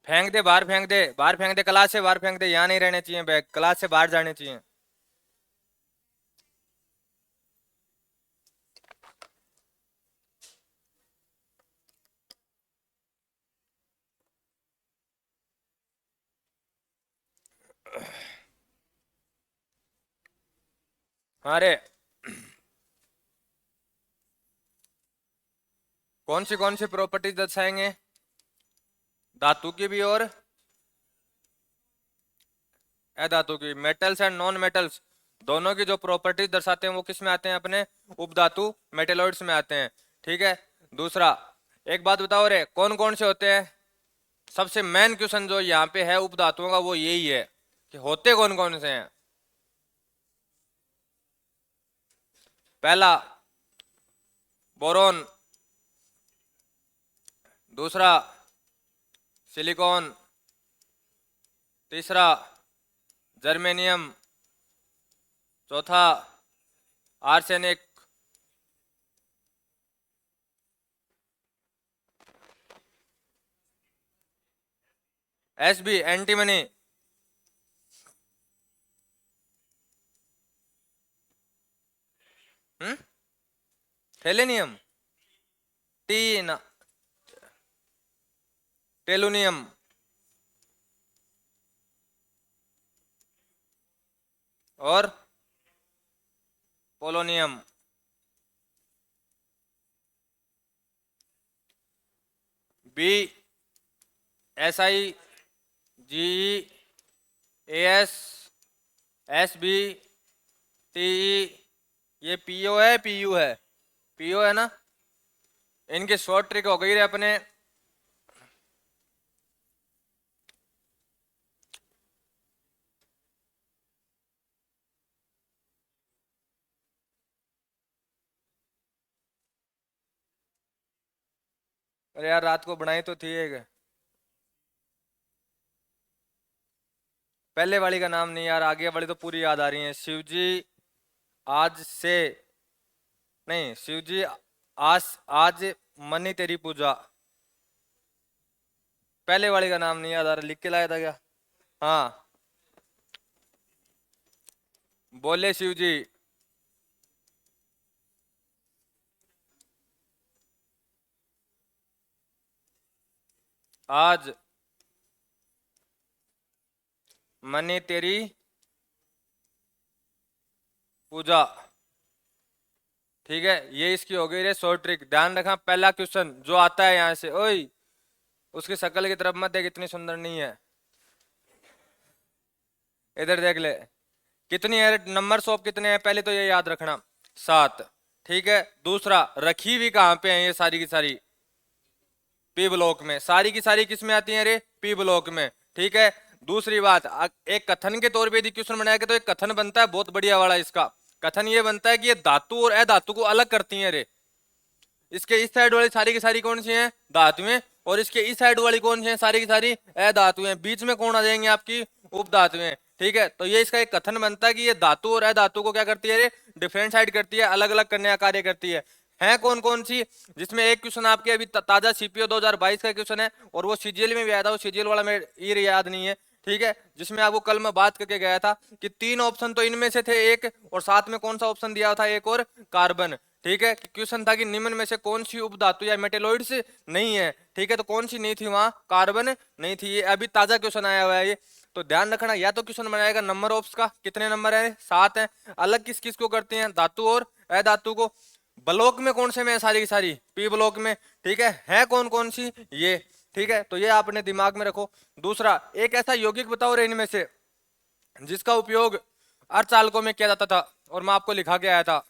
फेंक दे, बाहर फेंक दे, बाहर फेंक दे, क्लास से बाहर फेंक दे, यहाँ नहीं रहने चाहिए बैग, क्लास से बाहर जाने चाहिए। अरे कौन सी प्रॉपर्टीज दर्शाएंगे? धातु की भी और अधातु की, मेटल्स एंड नॉन मेटल्स दोनों की जो प्रॉपर्टीज दर्शाते हैं वो किस में आते हैं? अपने उपधातु मेटेलॉइड्स में आते हैं। ठीक है। दूसरा, एक बात बताओ रे, कौन कौन से होते हैं? सबसे मेन क्वेश्चन जो यहाँ पे है उपधातुओं का वो यही है कि होते कौन कौन से हैं। पहला बोरोन, दूसरा सिलिकॉन, तीसरा जर्मेनियम, चौथा arsenic, SB antimony, selenium, tin, tellurium, और polonium. B S I, G, A S, S B, T, ये पीओ है, पीयू है, पीओ है ना। इनकी शॉर्ट ट्रिक हो गई रे अपने। अरे यार रात को बनाई तो थी एक, पहले वाली का नाम नहीं यार, आगे वाली तो पूरी याद आ रही है। शिवजी आज से, नहीं, शिवजी आज, आज मनी तेरी पूजा। पहले वाली का नाम नहीं याद आ रहा, लिख के लाया था क्या? हाँ, बोले शिवजी आज मनी तेरी पूजा। ठीक है, ये इसकी हो गई रे शॉर्ट ट्रिक। ध्यान रखना, पहला क्वेश्चन जो आता है यहाँ से, ओए उसकी शक्ल की तरफ मत देख, इतनी सुंदर नहीं है, इधर देख ले। कितनी है नंबर ऑफ, कितने हैं पहले तो ये याद रखना, 7। ठीक है। दूसरा, रखी हुई कहाँ पे है ये सारी की सारी? पी ब्लॉक में। सारी की सारी किस में आती है रे? पी ब्लॉक में। ठीक है। दूसरी बात, एक कथन के तौर पे यदि क्वेश्चन बनाया तो एक कथन बनता है बहुत बढ़िया वाला। इसका कथन ये बनता है कि ये धातु और अधातु को अलग करती हैं रे। इसके इस साइड वाली सारी की सारी कौन सी हैं? धातुएं। और इसके इस साइड वाली कौन सी हैं? सारी की सारी अधातुएं। बीच में कौन आ जाएंगे? आपकी उपधातुएं। ठीक है, तो ये इसका एक कथन बनता है कि ये धातु और अधातु को क्या करती है रे? डिफरेंशिएट करती है, अलग अलग करने का कार्य करती है कौन कौन सी? जिसमें एक क्वेश्चन आपके अभी ताजा सीपीओ 2022 का क्वेश्चन है, और वो सीजीएल में भी आया था, वो सीजीएल वाला मेरे ये याद नहीं है। ठीक है, जिसमें आपको कल मैं बात करके गया था कि 3 ऑप्शन तो इनमें से थे एक, और साथ में कौन सा ऑप्शन दिया था? एक और कार्बन। ठीक है, क्वेश्चन था कि निम्न में से कौन सी उपधातु या मेटेलॉइड्स नहीं है। ठीक है, तो कौन सी नहीं थी वहां? कार्बन नहीं थी। ये अभी ताजा क्वेश्चन आया हुआ है ये, तो ध्यान रखना। या तो क्वेश्चन बनाएगा नंबर ऑप्स का, कितने नंबर है? 7 है। अलग किस किस को करते हैं? धातु और अधातु को। ब्लॉक में कौन से में है? सारी की सारी पी ब्लॉक में। ठीक है कौन कौन सी? ये। ठीक है, तो ये आपने दिमाग में रखो। दूसरा, एक ऐसा यौगिक बताओ रे इनमें से जिसका उपयोग अर्धचालकों में किया जाता था, और मैं आपको लिखा के आया था।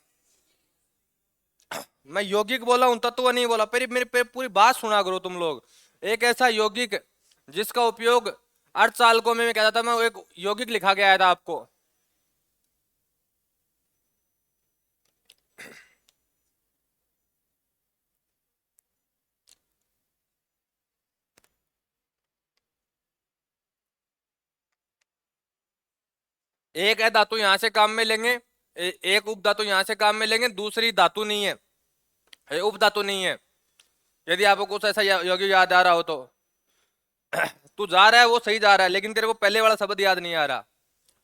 मैं यौगिक बोला हूं, तत्व नहीं बोला। मेरी पूरी बात सुना करो तुम लोग। एक ऐसा यौगिक जिसका उपयोग अर्धचालकों में किया जाता था, मैं एक यौगिक लिखा के आया था आपको। एक है धातु यहां से काम में लेंगे, एक उप धातु यहां से काम में लेंगे, दूसरी धातु नहीं है, उप धातु नहीं है। यदि आपको कुछ ऐसा यौगिक याद आ रहा हो तो तू जा रहा है वो सही जा रहा है, लेकिन तेरे को पहले वाला शब्द याद नहीं आ रहा।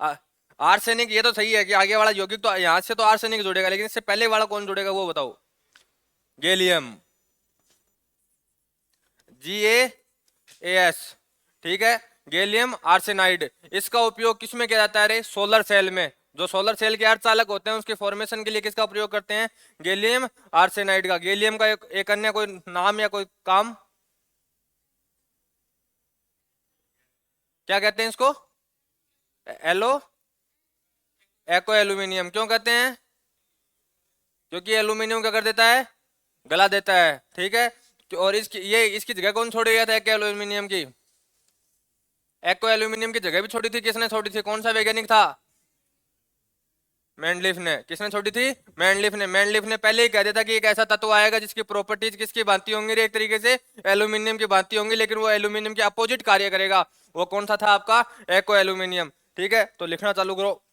आ- आर्सेनिक ये तो सही है कि आगे वाला यौगिक तो यहां से तो आर्सेनिक जुड़ेगा, लेकिन इससे पहले वाला कौन जुड़ेगा वो बताओ। गैलियम, GaAs, ठीक है। गैलियम आर्सेनाइड, इसका उपयोग किस में किया जाता है रे? सोलर सेल में। जो सोलर सेल के अर्धचालक होते हैं उसके फॉर्मेशन के लिए किसका प्रयोग करते हैं? गैलियम आर्सेनाइड का। गैलियम का एक अन्य कोई नाम या कोई काम, क्या कहते हैं इसको? एलो एको एल्यूमिनियम। क्यों कहते हैं? क्योंकि एल्यूमिनियम क्या कर देता है? गला देता है, ठीक है। और इसकी जगह कौन छोड़ गया था एको एल्यूमिनियम की? एको एल्यूमिनियम की जगह भी छोड़ी थी, किसने छोड़ी थी? कौन सा वैज्ञानिक था? मैंडलिफ ने। किसने छोड़ी थी? मैंडलिफ ने। मैंडलिफ ने पहले ही कह दिया था कि एक ऐसा तत्व आएगा जिसकी प्रॉपर्टीज किसकी भांति होंगी रे? एक तरीके से एल्यूमिनियम की भांति होंगी, लेकिन वो एल्यूमिनियम के अपोजिट कार्य करेगा। वो कौन सा था आपका? एको एल्यूमिनियम, ठीक है। तो लिखना चालू करो।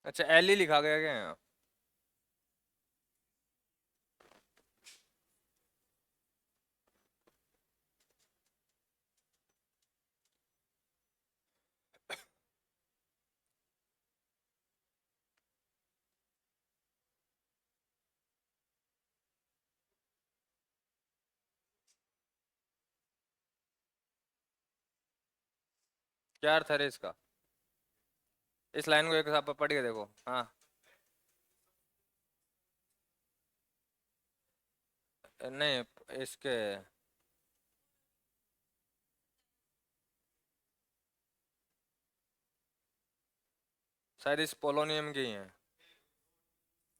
अच्छा, एल ही लिखा गया क्या यहाँ? क्या अर्थ है रे इसका? इस लाइन को एक साथ पढ़ के देखो। हाँ, नहीं, इसके शायद इस पोलोनियम के ही है।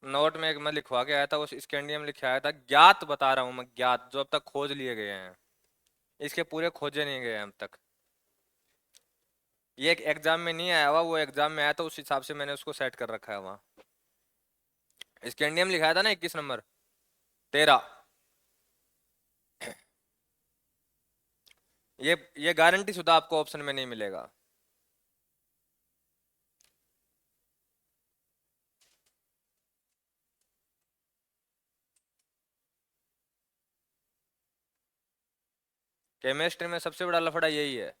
नोट में एक मैं लिखवा के आया था, उस स्कैंडियम लिखा आया था। ज्ञात बता रहा हूँ मैं, ज्ञात जो अब तक खोज लिए गए हैं। इसके पूरे खोजे नहीं गए हैं अब तक। ये एक एग्जाम में नहीं आया हुआ, वो एग्जाम में आया था, उस हिसाब से मैंने उसको सेट कर रखा है वहाँ। स्कैंडियम लिखाया था ना 21 नंबर, 13। ये गारंटी शुदा आपको ऑप्शन में नहीं मिलेगा। केमिस्ट्री में सबसे बड़ा लफड़ा यही है।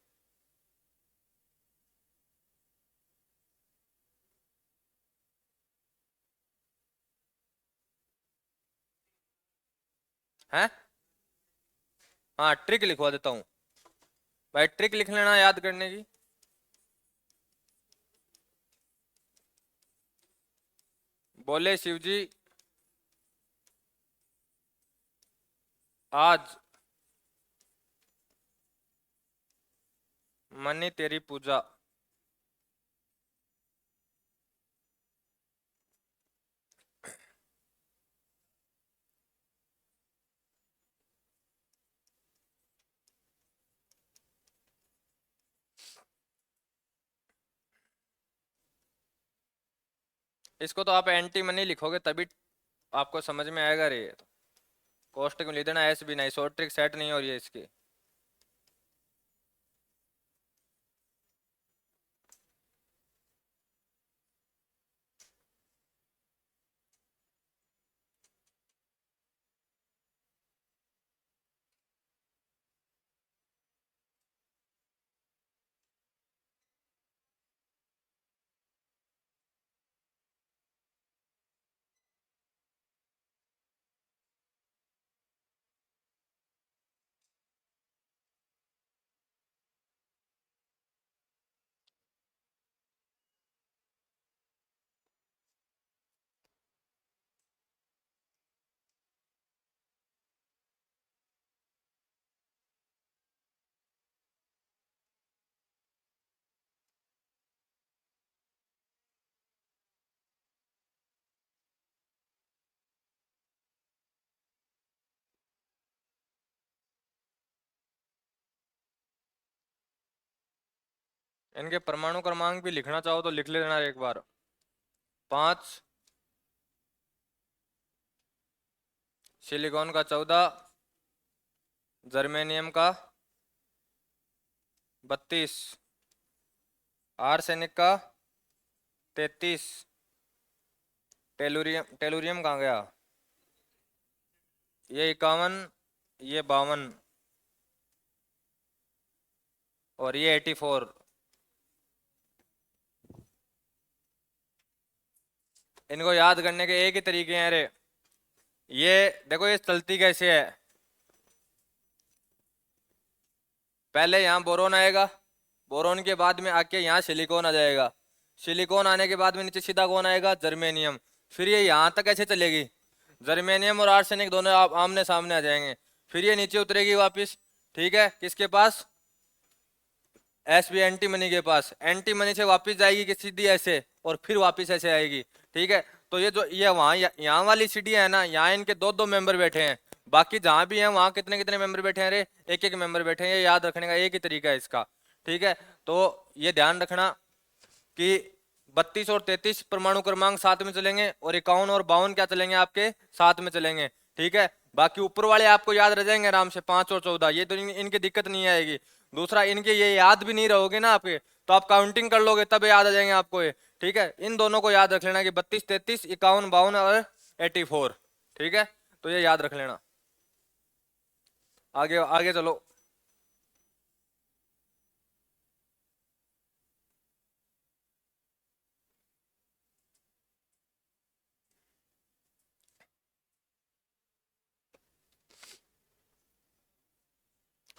हैं? हाँ, ट्रिक लिखवा देता हूँ भाई, ट्रिक लिख लेना याद करने की। बोले शिवजी आज मनी तेरी पूजा। इसको तो आप एंटी मनी लिखोगे तभी आपको समझ में आएगा रे। कॉस्ट क्यों लिख देना, ऐसे भी नहीं, शॉर्ट ट्रिक सेट नहीं हो रही है इसकी। इनके परमाणु क्रमांक भी लिखना चाहो तो लिख लेना एक बार। 5, सिलिकॉन का 14, जर्मेनियम का 32, आर्सेनिक का 33, टेलुरियम टेलुरियम कहाँ गया, ये 51, ये 52 और ये 84। इनको याद करने के एक ही तरीके हैं। अरे ये देखो ये चलती कैसे है, पहले यहाँ बोरोन आएगा, बोरोन के बाद में आके यहाँ सिलिकॉन आ जाएगा, सिलिकॉन आने के बाद में नीचे सीधा कौन आएगा, जर्मेनियम। फिर ये यहाँ तक ऐसे चलेगी, जर्मेनियम और आर्सेनिक दोनों आप आमने सामने आ जाएंगे। फिर ये नीचे उतरेगी वापस, ठीक है, किसके पास, एस बी एंटी मनी के पास, एंटी मनी से वापस जाएगी कि सीधी ऐसे और फिर वापस ऐसे आएगी, ठीक है। तो ये जो ये वहाँ यहाँ वाली सीढ़ी है ना, यहाँ इनके दो दो मेंबर बैठे हैं, बाकी जहाँ भी हैं वहाँ कितने कितने मेंबर बैठे हैं, अरे एक एक मेंबर बैठे हैं। ये याद रखने का एक ही तरीका है इसका, ठीक है। तो ये ध्यान रखना कि 32 और 33 परमाणु क्रमांक साथ में चलेंगे और 51 और 52 क्या चलेंगे, आपके साथ में चलेंगे, ठीक है। बाकी ऊपर वाले आपको याद रह जाएंगे आराम से, 5 और 14, ये तो इनकी दिक्कत नहीं आएगी। दूसरा इनके ये याद भी नहीं रहोगे ना आपके, तो आप काउंटिंग कर लोगे तब याद आ जाएंगे आपको ये, ठीक है। इन दोनों को याद रख लेना कि 32, 33, 51, 52 और 84, ठीक है। तो ये याद रख लेना। आगे आगे चलो।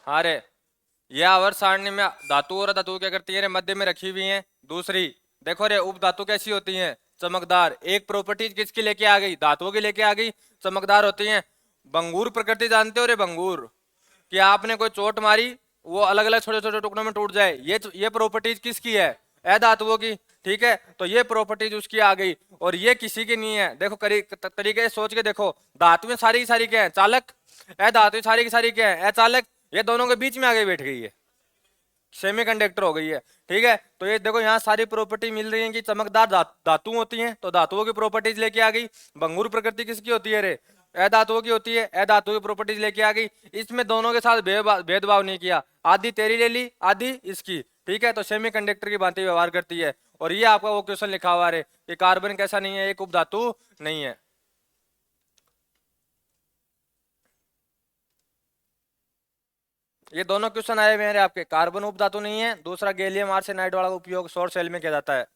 हाँ रे, ये आवर्त सारणी में धातु और धातु क्या करती है रे, मध्य में रखी हुई है। दूसरी देखो रे, उप धातु कैसी होती हैं, चमकदार। एक प्रॉपर्टी किसकी लेके आ गई, धातुओं की लेके आ गई, चमकदार होती हैं। भंगूर प्रकृति जानते हो रे, भंगूर, कि आपने कोई चोट मारी वो अलग अलग छोटे छोटे टुकड़ों में टूट जाए, ये प्रॉपर्टीज किसकी है, अधातुओं की, ठीक है। तो ये प्रॉपर्टीज उसकी आ गई और ये किसी की नहीं है। देखो तरीके से सोच के देखो, धातुएं सारी की सारी क्या है, चालक, अधातुएं सारी की सारी क्या है, अचालक। ये दोनों के बीच में आगे बैठ गई है, सेमीकंडक्टर हो गई है, ठीक है। तो ये देखो यहाँ सारी प्रॉपर्टी मिल रही है कि चमकदार धातु होती हैं, तो धातुओं की प्रॉपर्टीज लेके आ गई। भंगुर प्रकृति किसकी होती है रे, अधातुओं की होती है, अधातुओं की प्रॉपर्टीज लेके आ गई। इसमें दोनों के साथ भेदभाव नहीं किया, आधी तेरी ले ली आधी इसकी, ठीक है। तो सेमीकंडक्टर की भांति व्यवहार करती है। और ये आपका वो क्वेश्चन लिखा हुआ है कि कार्बन कैसा नहीं है, एक उपधातु नहीं है। ये दोनों क्वेश्चन आए हुए हैं आपके, कार्बन उपधातु नहीं है, दूसरा गैलियम आर्सेनाइड वाला उपयोग सौर सेल में किया जाता है।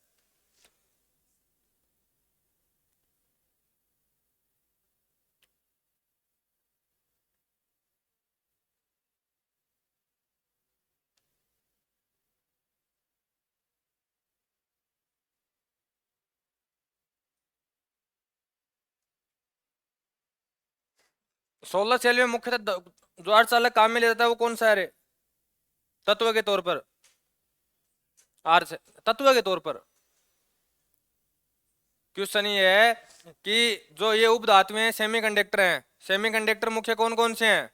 सोलर सेल में मुख्यतः जो अर्धचालक काम में लिया जाता है वो कौन सा है रे, तत्व के तौर पर, आर से तत्व के तौर पर। क्वेश्चन ये है कि जो ये उपधातुएं हैं सेमीकंडक्टर हैं, सेमीकंडक्टर मुख्य कौन कौन से हैं,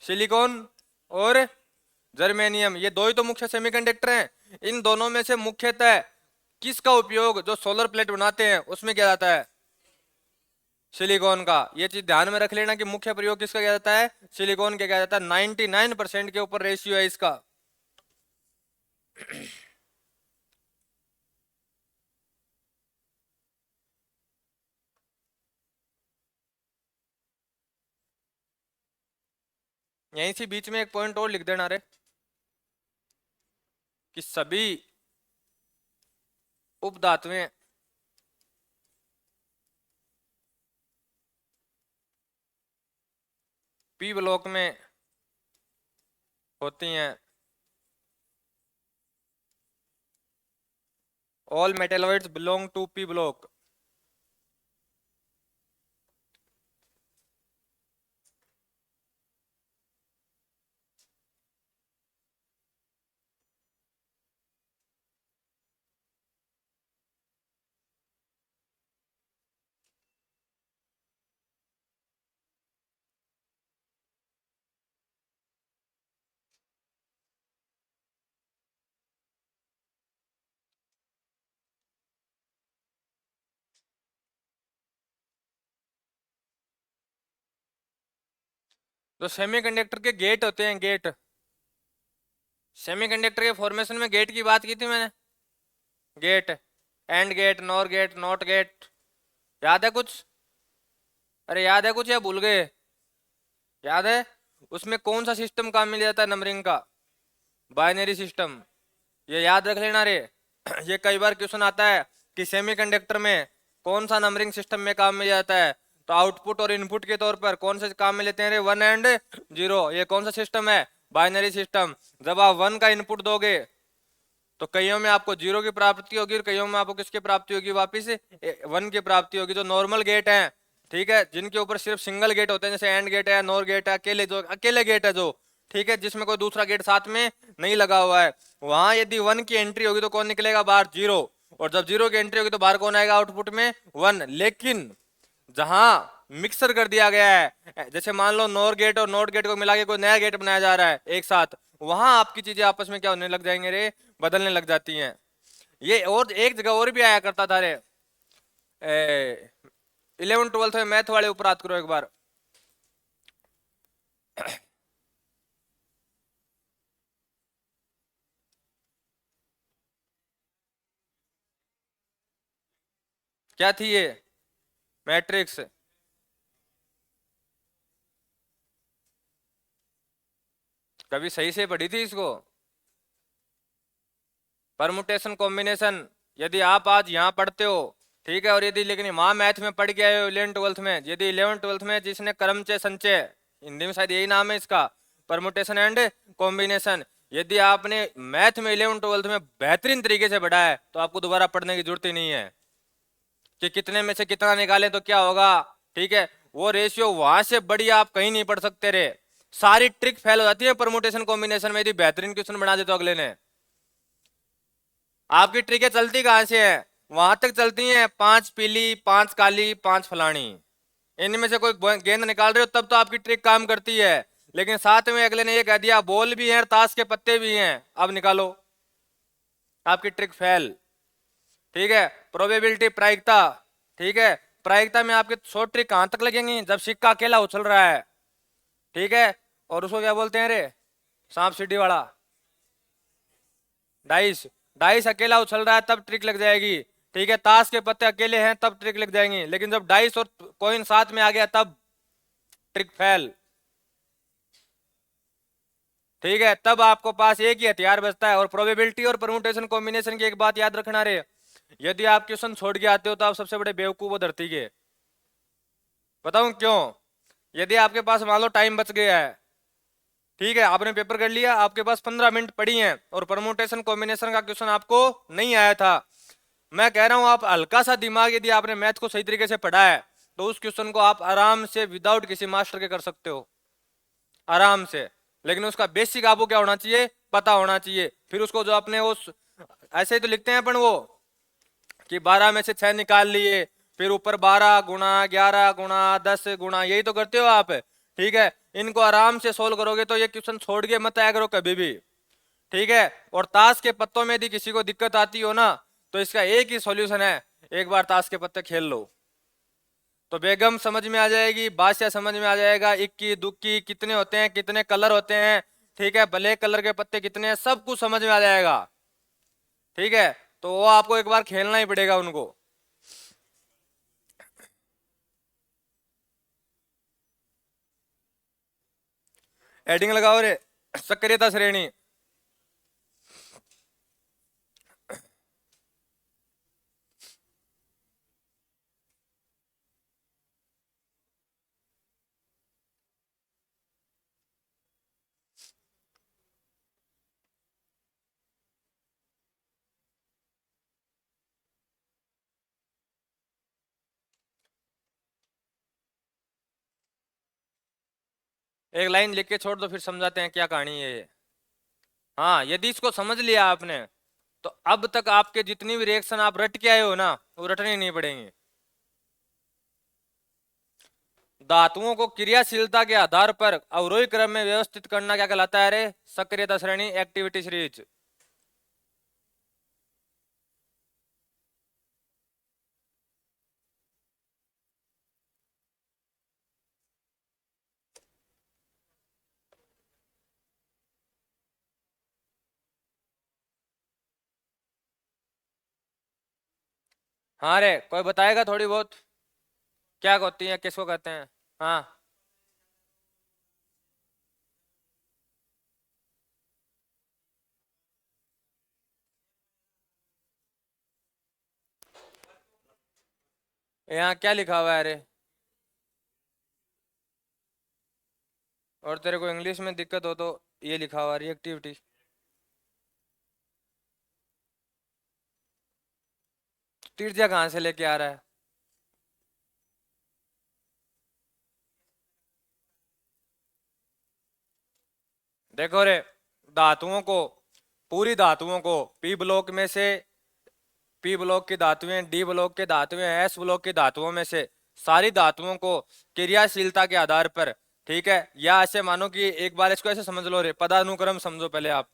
सिलिकॉन और जर्मेनियम, ये दो ही तो मुख्य सेमीकंडक्टर हैं। इन दोनों में से मुख्यतः किसका उपयोग जो सोलर प्लेट बनाते हैं उसमें किया जाता है, सिलिकॉन का। ये चीज ध्यान में रख लेना कि मुख्य प्रयोग किसका किया जाता है, सिलिकॉन का किया जाता है। 99% के ऊपर रेशियो है इसका। यहीं से बीच में एक पॉइंट और लिख देना रे कि सभी उपधातुएं पी ब्लॉक में होती हैं। All metalloids belong to P block. तो सेमीकंडक्टर के गेट होते हैं, गेट। सेमीकंडक्टर के फॉर्मेशन में गेट की बात की थी मैंने। Gate, and gate, nor gate, not gate, याद है कुछ? अरे याद है कुछ या भूल गए? याद है? उसमें कौन सा सिस्टम काम में लिया जाता है नंबरिंग का? Binary system. ये याद रख लेना रे। ये कई बार क्वेश्चन आता है कि सेमीकंडक्टर में कौन सा नंबरिंग सिस्टम में काम में लिया जाता है। तो आउटपुट और इनपुट के तौर पर कौन से काम में लेते हैं रे? 1 एंड 0। ये कौन सा सिस्टम है? Binary system. जब आप 1 का इनपुट दोगे तो कईयों में आपको 0 की प्राप्ति होगी और कईयों में आपको किसकी प्राप्ति होगी? वापिस 1 की प्राप्ति होगी। जो नॉर्मल गेट है, ठीक है, जिनके ऊपर सिर्फ सिंगल गेट होते हैं, जैसे एंड गेट है, नॉर गेट है, अकेले जो अकेले गेट है जो, ठीक है, जिसमें कोई दूसरा गेट साथ में नहीं लगा हुआ है, वहां यदि 1 की एंट्री होगी तो कौन निकलेगा बाहर? 0। और जब 0 की एंट्री होगी तो बाहर कौन आएगा आउटपुट में? 1। लेकिन जहां मिक्सर कर दिया गया है, जैसे मान लो नॉर गेट और नॉट गेट को मिला के कोई नया गेट बनाया जा रहा है एक साथ, वहां आपकी चीजें आपस में क्या होने लग जाएंगे रे? बदलने लग जाती हैं। ये और एक जगह और भी आया करता था रे, 11th 12th में मैथ वाले ऊपर याद करो एक बार। क्या थी ये? मैट्रिक्स। कभी सही से पढ़ी थी इसको? परमुटेशन कॉम्बिनेशन यदि आप आज यहाँ पढ़ते हो, ठीक है, और यदि लेकिन वहां मैथ में पढ़ के आए हो 11th 12th में, यदि 11th 12th में जिसने क्रमचय संचय, हिंदी में शायद यही नाम है इसका, परमुटेशन एंड कॉम्बिनेशन, यदि आपने मैथ में 11th 12th में बेहतरीन तरीके से पढ़ा है तो आपको दोबारा पढ़ने की जरूरत ही नहीं है कि कितने में से कितना निकाले तो क्या होगा। ठीक है, वो रेशियो वहां से बढ़िया आप कहीं नहीं पढ़ सकते रे। सारी ट्रिक फेल हो जाती है परमुटेशन कॉम्बिनेशन में यदि बेहतरीन क्वेश्चन बना दे तो अगले ने। आपकी ट्रिकें चलती कहां से है? वहां तक चलती हैं 5 पीली, 5 काली, 5 फलानी, इनमें से कोई गेंद निकाल रहे हो तब तो आपकी ट्रिक काम करती है। लेकिन साथ में अगले ने ये कह दिया बॉल भी है, ताश के पत्ते भी हैं, अब निकालो, आपकी ट्रिक फेल। ठीक है, प्रोबेबिलिटी, प्रायिकता, ठीक है, प्रायिकता में आपके 100 ट्रिक कहां तक लगेंगी जब सिक्का अकेला उछल रहा है, ठीक है, और उसको क्या बोलते हैं रे? सांप सीढ़ी वाला, डाइस। डाइस अकेला उछल रहा है तब ट्रिक लग जाएगी, ठीक है, ताश के पत्ते अकेले हैं तब ट्रिक लग जाएंगी, लेकिन जब डाइस और कॉइन साथ में आ गया तब ट्रिक फेल। ठीक है, तब आपको पास एक ही हथियार बचता है। और प्रोबेबिलिटी और परमुटेशन कॉम्बिनेशन की एक बात याद रखना रे, यदि आप क्वेश्चन छोड़ के आते हो तो आप सबसे बड़े बेवकूफ हो धरती के। बताऊं क्यों? यदि आपके पास मान लो टाइम बच गया है, ठीक है, आपने पेपर कर लिया, आपके पास 15 मिनट पड़ी हैं और परमुटेशन कॉम्बिनेशन का क्वेश्चन आपको नहीं आया था, मैं कह रहा हूं आप हल्का सा दिमाग यदि आपने मैथ को सही तरीके से पढ़ा है तो उस क्वेश्चन को आप आराम से विदाउट किसी मास्टर के कर सकते हो, आराम से। लेकिन उसका बेसिक आपको क्या होना चाहिए? पता होना चाहिए। फिर उसको जो अपने उस, ऐसे ही तो लिखते हैं अपन वो कि 12 में से 6 निकाल लिए, फिर ऊपर 12 गुणा 11 गुणा 10 गुणा, यही तो करते हो आप। ठीक है, इनको आराम से सोल्व करोगे तो ये क्वेश्चन छोड़ के मत आया करो कभी भी। ठीक है, और ताश के पत्तों में यदि किसी को दिक्कत आती हो ना तो इसका एक ही सॉल्यूशन है, एक बार ताश के पत्ते खेल लो तो बेगम समझ में आ जाएगी, बादशाह समझ में आ जाएगा, इक्की दुक्की कितने होते हैं, कितने कलर होते हैं, ठीक है, ब्लैक कलर के पत्ते कितने हैं, सब कुछ समझ में आ जाएगा। ठीक है, तो वो आपको एक बार खेलना ही पड़ेगा उनको। हेडिंग लगाओ रे, सक्रियता श्रेणी। एक लाइन लिख के छोड़ दो फिर समझाते हैं क्या कहानी है ये। हाँ, यदि इसको समझ लिया आपने तो अब तक आपके जितनी भी रिएक्शन आप रट के आए हो ना वो रटने नहीं पड़ेंगे। धातुओं को क्रियाशीलता के आधार पर अवरोही क्रम में व्यवस्थित करना क्या कहलाता है रे? सक्रियता श्रेणी, एक्टिविटी सीरीज। हाँ रे, कोई बताएगा थोड़ी बहुत क्या होती है, किसको कहते हैं? हाँ, यहाँ क्या लिखा हुआ है? अरे, और तेरे को इंग्लिश में दिक्कत हो तो ये लिखा हुआ रिएक्टिविटी। तीर्जा कहाँ से लेके आ रहा है? देखो रे, धातुओं को, पूरी धातुओं को पी ब्लॉक में से, पी ब्लॉक की धातुएं, डी ब्लॉक के धातुएं, एस ब्लॉक की धातुओं में से सारी धातुओं को क्रियाशीलता के आधार पर, ठीक है, या ऐसे मानो कि एक बार इसको ऐसे समझ लो रे, पदानुक्रम समझो पहले आप।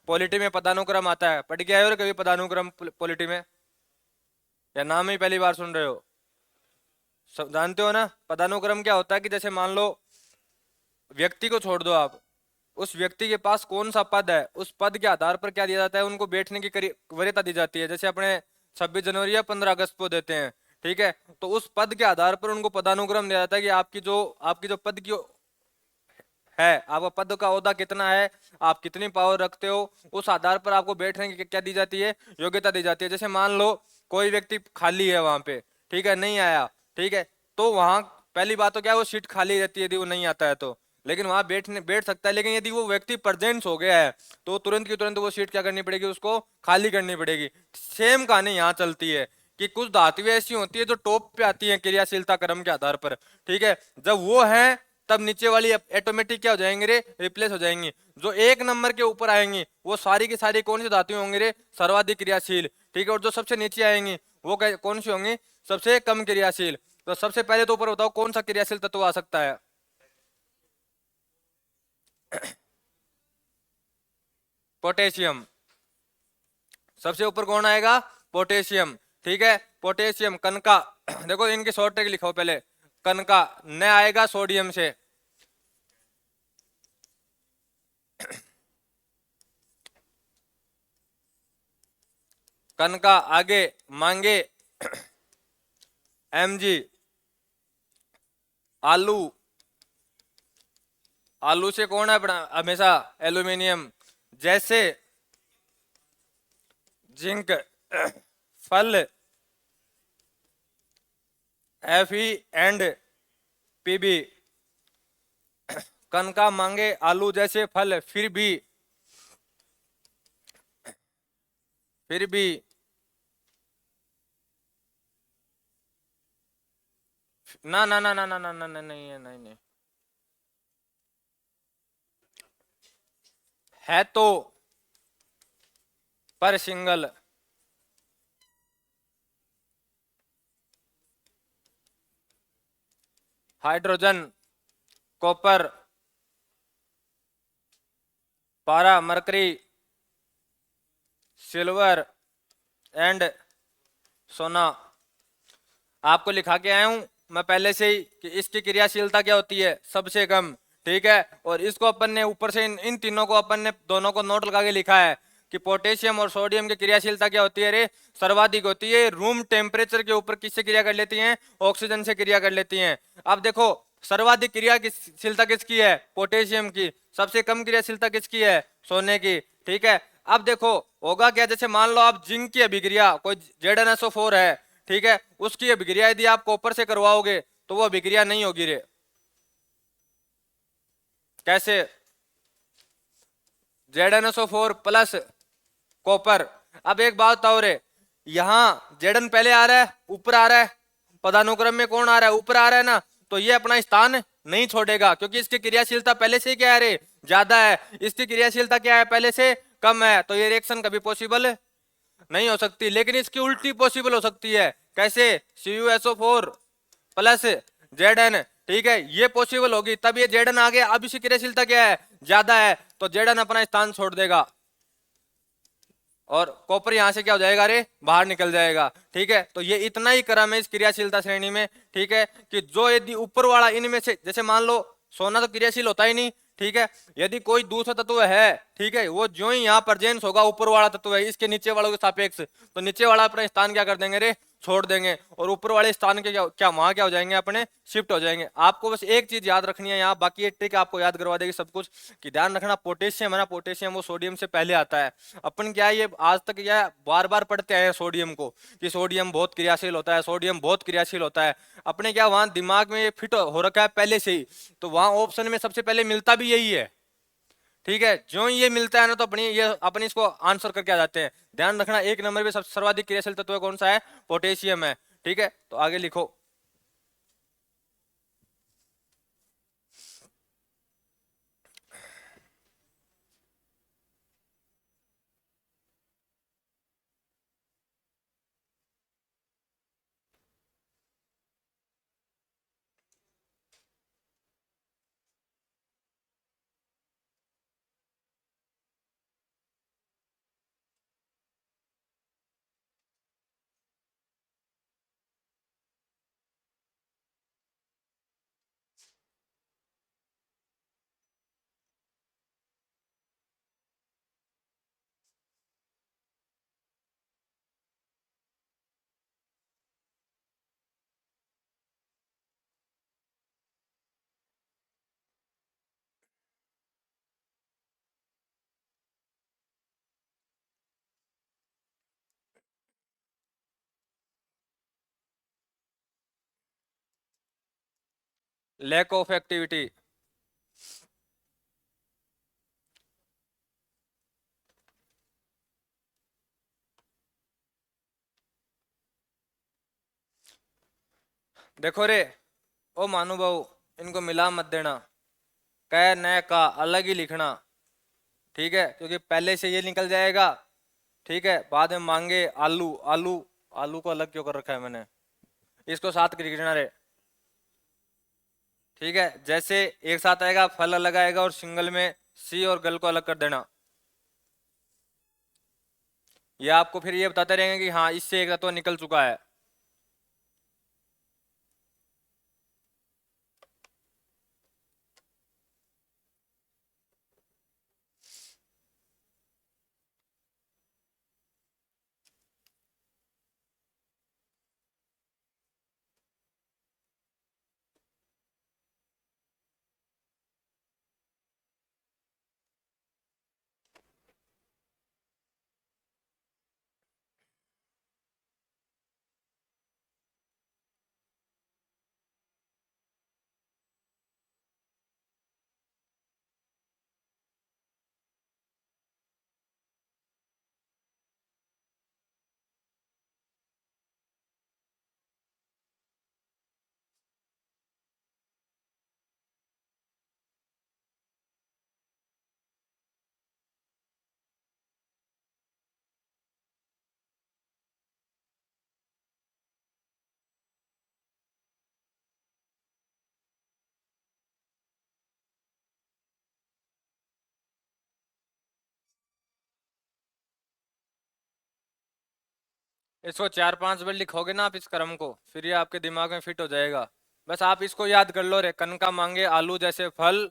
पॉलिटी में पदानुक्रम आता है, पढ़ के आए हो रे कभी पदानुक्रम पॉलिटी में, या नाम ही पहली बार सुन रहे हो? सब जानते हो ना पदानुक्रम क्या होता है? कि जैसे मान लो व्यक्ति को छोड़ दो आप, उस व्यक्ति के पास कौन सा पद है, उस पद के आधार पर क्या दिया जाता है, उनको बैठने की वरीयता दी जाती है। जैसे अपने 26 जनवरी या 15 अगस्त को देते हैं, ठीक है, तो उस पद के आधार पर उनको पदानुक्रम दिया जाता है कि आपकी जो पद की है, आपका पद का ओहदा कितना है, आप कितनी पावर रखते हो, उस आधार पर आपको बैठने की क्या दी जाती है, योग्यता दी जाती है। जैसे मान लो कोई व्यक्ति खाली है वहां पे, ठीक है, नहीं आया, ठीक है, तो वहां पहली बात तो क्या है, वो सीट खाली रहती है यदि वो नहीं आता है तो, लेकिन वहां बैठ सकता है। लेकिन यदि वो व्यक्ति प्रेजेंट हो गया है तो तुरंत की तुरंत वो सीट क्या करनी पड़ेगी, उसको खाली करनी पड़ेगी। सेम कहानी यहाँ चलती है कि कुछ धातुएं ऐसी होती है जो टॉप पे आती है क्रियाशीलता क्रम के आधार पर, ठीक है, जब वो है तब नीचे वाली ऑटोमेटिक क्या हो जाएंगे रे, रिप्लेस हो जाएंगी। जो एक नंबर के ऊपर आएंगी वो सारी की सारी कौन सी धातुएं होंगी रे, सर्वाधिक क्रियाशील, ठीक है, और जो सबसे नीचे आएंगी वो कौन सी होंगी, सबसे कम क्रियाशील। तो सबसे पहले तो ऊपर बताओ कौन सा क्रियाशील तत्व आ सकता है? पोटेशियम। सबसे ऊपर कौन आएगा? पोटेशियम, ठीक है, पोटेशियम। कनका, देखो इनके शॉर्ट ट्रिक लिखो पहले। कनका न आएगा सोडियम से, कनका। आगे मांगे, Mg। आलू, आलू से कौन है अपना हमेशा? एल्यूमिनियम। जैसे जिंक, फल, Fe एंड Pb। कनका मांगे आलू जैसे फल, फिर भी ना ना ना ना ना ना ना ना, नहीं है, नहीं नहीं है तो, पर सिंगल। हाइड्रोजन, कॉपर, पारा, मरकरी, सिल्वर एंड सोना। आपको लिखा के आया हूं मैं पहले से ही कि इसकी क्रियाशीलता क्या होती है, सबसे कम, ठीक है। और इसको अपन ने ऊपर से इन तीनों को अपन ने दोनों को नोट लगा के लिखा है कि पोटेशियम और सोडियम की क्रियाशीलता क्या होती है रे, सर्वाधिक होती है। रूम टेम्परेचर के ऊपर किससे क्रिया कर लेती हैं? ऑक्सीजन से क्रिया कर लेती हैं। अब देखो सर्वाधिक क्रियाशीलता किसकी है? पोटेशियम की। सबसे कम क्रियाशीलता किसकी है? सोने की, ठीक है। अब देखो होगा क्या, जैसे मान लो आप जिंक की अभिक्रिया, कोई ZnSO4 है, ठीक है, उसकी अभिक्रिया यदि आप कॉपर से करवाओगे तो वो अभिक्रिया नहीं होगी रे। कैसे? ZnSO4 plus copper. अब एक बात बताओ रे, यहाँ Zn पहले आ रहा है, ऊपर आ रहा है, पदानुक्रम में कौन आ रहा है? ऊपर आ रहा है ना, तो ये अपना स्थान नहीं छोड़ेगा क्योंकि इसकी क्रियाशीलता पहले से क्या है रे, ज्यादा है। इसकी क्रियाशीलता क्या है? पहले से कम है, तो ये रिएक्शन कभी पॉसिबल नहीं हो सकती। लेकिन इसकी उल्टी पॉसिबल हो सकती है। कैसे? CuSO4 प्लस Zn, ठीक है, ये पॉसिबल होगी तब ये Zn आ गया। अब इसकी क्रियाशीलता क्या है? ज्यादा है, तो Zn अपना स्थान छोड़ देगा और कॉपर यहां से क्या हो जाएगा रे, बाहर निकल जाएगा, ठीक है। तो ये इतना ही क्रम है इस क्रियाशीलता श्रेणी में, ठीक है, कि जो यदि ऊपर वाला इनमें से, जैसे मान लो सोना तो क्रियाशील होता ही नहीं, ठीक है, यदि कोई दूसरा तत्व है, ठीक है, वो जो ही यहाँ प्रेजेंस होगा, ऊपर वाला तत्व है इसके नीचे वालों के सापेक्ष, तो नीचे वाला अपना स्थान क्या कर देंगे रे, छोड़ देंगे और ऊपर वाले स्थान के क्या वहां क्या हो जाएंगे, अपने शिफ्ट हो जाएंगे। आपको बस एक चीज याद रखनी है यहाँ, बाकी ये ट्रिक आपको याद करवा देगी सब कुछ, कि ध्यान रखना पोटेशियम है ना, पोटेशियम वो सोडियम से पहले आता है। अपन क्या है, ये आज तक क्या बार बार पढ़ते आए हैं सोडियम को, कि सोडियम बहुत क्रियाशील होता है, सोडियम बहुत क्रियाशील होता है। अपने क्या वहां दिमाग में ये फिट हो रखा है पहले से ही, तो वहां ऑप्शन में सबसे पहले मिलता भी यही है। ठीक है, जो ये मिलता है ना, तो अपनी इसको आंसर करके आ जाते हैं। ध्यान रखना, एक नंबर पे सबसे सर्वाधिक क्रियाशील तत्व कौन सा है, पोटेशियम है। ठीक है, तो आगे लिखो। Lack of activity. देखो रे, ओ महानुभाव, इनको मिला मत देना, क न का अलग ही लिखना। ठीक है, क्योंकि पहले से ये निकल जाएगा। ठीक है, बाद में मांगे आलू, आलू, आलू को अलग क्यों कर रखा है मैंने, इसको साथ कर लिखना रे। ठीक है, जैसे एक साथ आएगा फल अलग आएगा, और सिंगल में सी और गल को अलग कर देना। ये आपको फिर ये बताते रहेंगे कि हाँ इससे एक तत्व निकल चुका है। इसको 4-5 बार लिखोगे ना आप इस क्रम को, फिर ये आपके दिमाग में फिट हो जाएगा। बस आप इसको याद कर लो रे, कन का मांगे आलू जैसे फल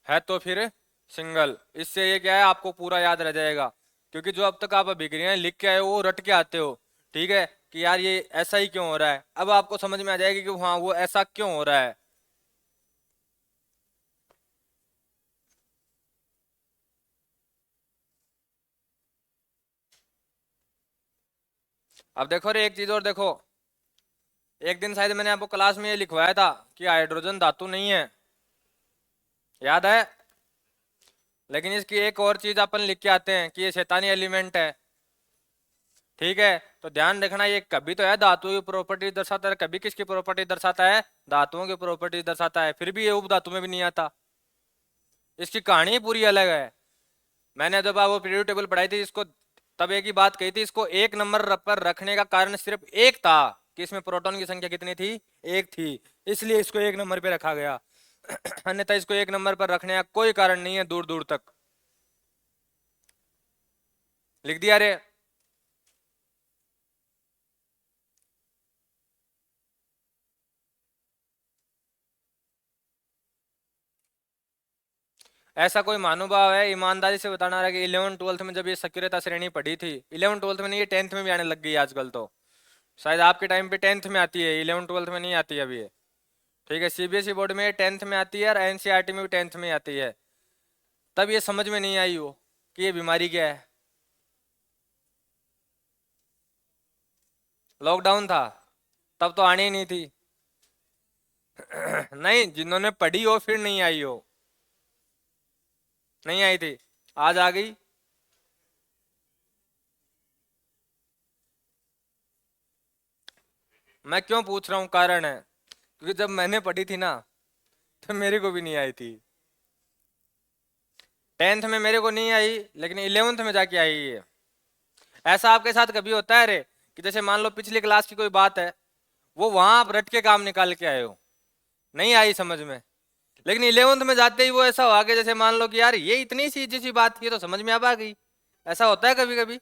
है तो फिर सिंगल, इससे ये क्या है आपको पूरा याद रह जाएगा। क्योंकि जो अब तक आप अभिक्रियाएं लिख के आए हो वो रट के आते हो। ठीक है, कि यार ये ऐसा ही क्यों हो रहा है, अब आपको समझ में आ जाएगी कि हाँ वो ऐसा क्यों हो रहा है। अब देखो रे एक चीज और देखो, एक दिन शायद मैंने आपको क्लास में ये लिखवाया था कि हाइड्रोजन धातु नहीं है, याद है। लेकिन इसकी एक और चीज अपन लिख के आते हैं कि ये शैतानी एलिमेंट है। ठीक है, तो ध्यान रखना, ये कभी तो है धातु की प्रॉपर्टी दर्शाता है, कभी किसकी प्रॉपर्टी दर्शाता है, धातुओं की प्रॉपर्टी दर्शाता है, फिर भी ये उप धातु में भी नहीं आता। इसकी कहानी पूरी अलग है। मैंने जब वो पीरियड टेबल पढ़ाई थी इसको, तब एक ही बात कही थी, इसको एक नंबर पर रखने का कारण सिर्फ एक था, कि इसमें प्रोटॉन की संख्या कितनी थी, एक थी, इसलिए इसको एक नंबर पे रखा गया। अन्यथा इसको एक नंबर पर रखने का कोई कारण नहीं है दूर दूर तक। लिख दिया रे। ऐसा कोई महानुभाव है ईमानदारी से बताना रहा कि 11 12th में जब ये सक्रियता श्रेणी पढ़ी थी, 11 12th में नहीं, ये 10th में भी आने लग गई आजकल तो। शायद आपके टाइम पे 10th में आती है, 11 12th में नहीं आती है अभी ये। ठीक है, सीबीएसई बोर्ड में 10th में आती है और एनसीईआरटी में भी 10th में आती है। तब ये समझ में नहीं आई हो कि ये बीमारी क्या है। लॉकडाउन था तब तो आनी ही नहीं थी। नहीं, जिन्होंने पढ़ी हो फिर नहीं आई हो। नहीं आई थी, आज आ गई। मैं क्यों पूछ रहा हूँ, कारण है क्योंकि जब मैंने पढ़ी थी ना तो मेरे को भी नहीं आई थी। 10th में मेरे को नहीं आई, लेकिन 11th में जाके आई है। ऐसा आपके साथ कभी होता है रे कि जैसे मान लो पिछली क्लास की कोई बात है, वो वहां आप रट के काम निकाल के आए हो, नहीं आई समझ में, लेकिन 11th में जाते ही वो ऐसा हो गया जैसे मान लो कि यार ये इतनी सीधी सी बात थी तो समझ में अब आ गई। ऐसा होता है कभी कभी।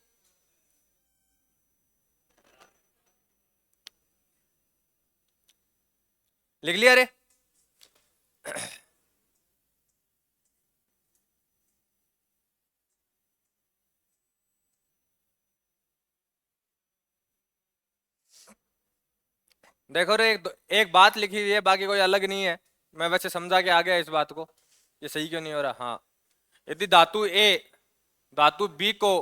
लिख लिया रे। देखो रे, एक बात लिखी हुई है, बाकी कोई अलग नहीं है। मैं वैसे समझा के आ गया इस बात को। ये सही क्यों नहीं हो रहा? हाँ, यदि धातु बी को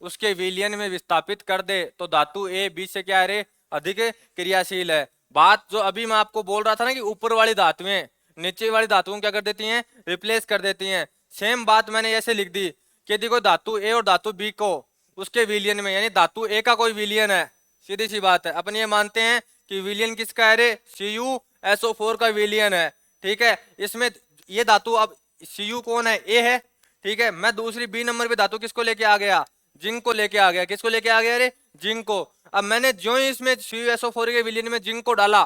उसके विलयन में विस्थापित कर दे तो धातु ए बी से क्या है रे, अधिक क्रियाशील है। बात जो अभी मैं आपको बोल रहा था ना कि ऊपर वाली धातुएं नीचे वाली धातुओं को क्या कर देती हैं, रिप्लेस कर देती हैं। सेम बात मैंने ऐसे लिख दी कि यदि कोई धातु ए और धातु बी को उसके विलयन में, यानी धातु ए का कोई विलयन है, सीधी सी बात है, अपन ये मानते हैं कि विलयन किसका है रे, CuSO4 का विलयन है। ठीक है, इसमें ये धातु, अब Cu कौन है, ए है। ठीक है, मैं दूसरी बी नंबर पे धातु किसको लेके आ गया, जिंक को लेके आ गया। किसको लेके आ गया रे, जिंक को। अब मैंने जो ही इसमें CuSO4 के विलयन में जिंक को डाला